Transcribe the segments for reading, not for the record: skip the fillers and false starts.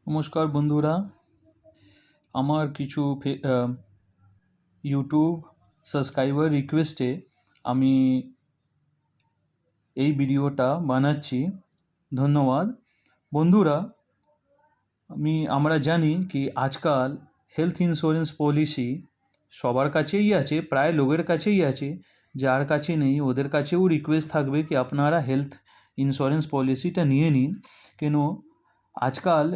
নমস্কার বন্ধুরা, আমার কিছু ইউটিউব সাবস্ক্রাইবার রিকোয়েস্টে আমি এই ভিডিওটা বানাচ্ছি। ধন্যবাদ বন্ধুরা। আমরা জানি কি আজকাল হেলথ ইন্স্যুরেন্স পলিসি সবার কাছেই আছে, প্রায় লোকের কাছেই আছে। যার কাছে নেই ওদের কাছেও রিকোয়েস্ট থাকবে কি আপনারা হেলথ ইন্স্যুরেন্স পলিসিটা নিয়ে নিন। কেন আজকাল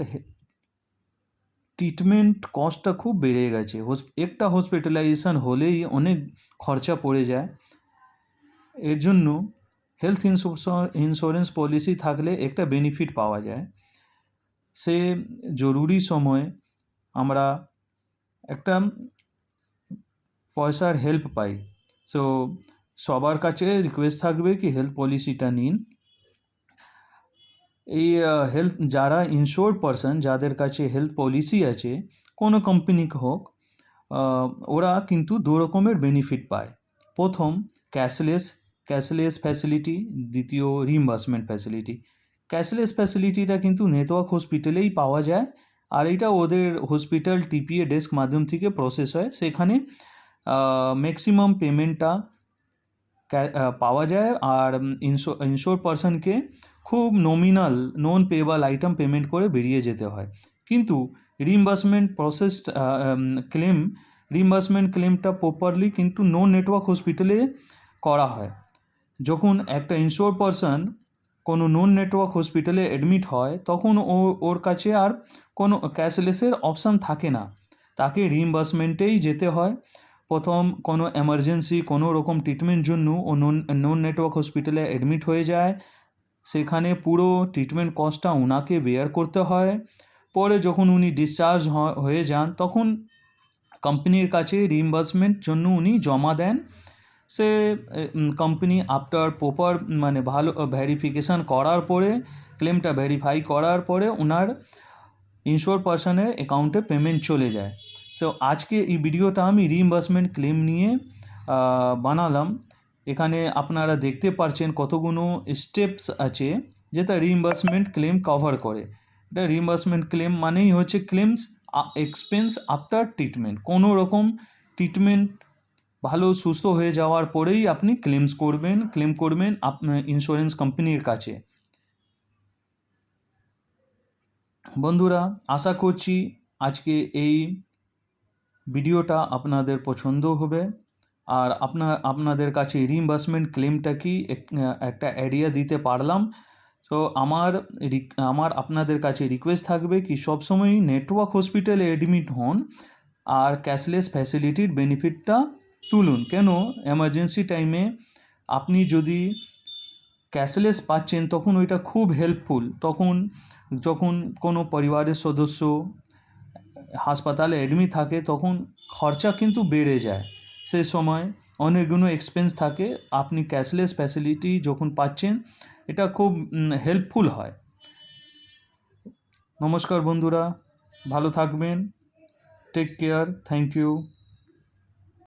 ট্রিটমেন্ট কস্টটা খুব বেড়ে গেছে। একটা হসপিটালাইজেশন হলেই অনেক খরচা পড়ে যায়। এর জন্য হেলথ ইন্স্যুরেন্স পলিসি থাকলে একটা বেনিফিট পাওয়া যায়। সে জরুরি সময় আমরা একটা পয়সার হেল্প পাই। সো সবার কাছে রিকোয়েস্ট থাকবে কি হেলথ পলিসিটা নিন। এই হেলথ যারা ইনশোর্ড পারসন, যাদের কাছে হেলথ পলিসি আছে কোনো কোম্পানি হোক, ওরা কিন্তু দু রকমের বেনিফিট পায়। প্রথম ক্যাশলেস ফ্যাসিলিটি, দ্বিতীয় রিইম্বার্সমেন্ট ফ্যাসিলিটি। ক্যাশলেস ফ্যাসিলিটিটা কিন্তু নেটওয়ার্ক হসপিটালেই পাওয়া যায়, আর এটা ওদের হসপিটাল টিপিএ ডেস্ক মাধ্যম থেকে প্রসেস হয়। সেখানে ম্যাক্সিমাম পেমেন্টটা পাওয়া যায়, আর ইনশোর পারসনকে খুব নমিনাল নন পেয়েবল আইটেম পেমেন্ট করে বেরিয়ে যেতে হয়। কিন্তু রিইম্বার্সমেন্ট ক্লেমটা প্রপারলি কিন্তু নো নেটওয়ার্ক হসপিটালে করা হয়। যখন একটা ইনশোর পারসন কোনো নন নেটওয়ার্ক হসপিটালে অ্যাডমিট হয় তখন ওর কাছে আর কোনো ক্যাশলেসের অপশান থাকে না, তাকে রিইম্বার্সমেন্টেই যেতে হয়। প্রথম কোনো এমার্জেন্সি কোনো রকম ট্রিটমেন্ট জন্য ও নন নেটওয়ার্ক হসপিটালে অ্যাডমিট হয়ে যায়, সেখানে পুরো ট্রিটমেন্ট কস্টটা ওনাকে বেয়ার করতে হয়। পরে যখন উনি ডিসচার্জ হয়ে যান তখন কোম্পানির কাছে রিইম্বার্সমেন্ট জন্য উনি জমা দেন। সে কোম্পানি আফটার প্রপার ভালো ভেরিফিকেশান করার পরে, ক্লেমটা ভেরিফাই করার পরে ওনার ইনশোর পারসনের অ্যাকাউন্টে পেমেন্ট চলে যায়। তো আজকে এই ভিডিওটা আমি রিইম্বার্সমেন্ট ক্লেম নিয়ে বানালাম। এখানে আপনারা দেখতে পাচ্ছেন কতগুলো স্টেপস আছে যেটা রিইম্বার্সমেন্ট ক্লেম কভার করে। এটা রিইম্বার্সমেন্ট ক্লেম মানেই হচ্ছে ক্লেমস এক্সপেন্স আফটার ট্রিটমেন্ট। কোনো রকম ট্রিটমেন্ট ভালো সুস্থ হয়ে যাওয়ার পরেই আপনি ক্লেম করবেন আপনার ইন্স্যুরেন্স কোম্পানির কাছে। বন্ধুরা, আশা করছি আজকে এই ভিডিওটা আপনাদের পছন্দ হবে, আর আপনাদের কাছে রিইম্বার্সমেন্ট ক্লেমটা কি একটা আইডিয়া দিতে পারলাম। তো আমার আপনাদের কাছে রিকোয়েস্ট থাকবে কি সবসময় নেটওয়ার্ক হসপিটালে অ্যাডমিট হন আর ক্যাশলেস ফ্যাসিলিটির বেনিফিটটা তুলুন। কেন এমার্জেন্সি টাইমে আপনি যদি ক্যাশলেস পাচ্ছেন তখন ওইটা খুব হেল্পফুল। যখন কোনো পরিবারের সদস্য হাসপাতালে অ্যাডমিট থাকে তখন খরচা কিন্তু বেড়ে যায়, সেই সময় অনেকগুলো এক্সপেন্স থাকে। আপনি ক্যাশলেস ফ্যাসিলিটি যখন পাচ্ছেন এটা খুব হেল্পফুল হয়। নমস্কার বন্ধুরা, ভালো থাকবেন, টেক কেয়ার, থ্যাংক ইউ।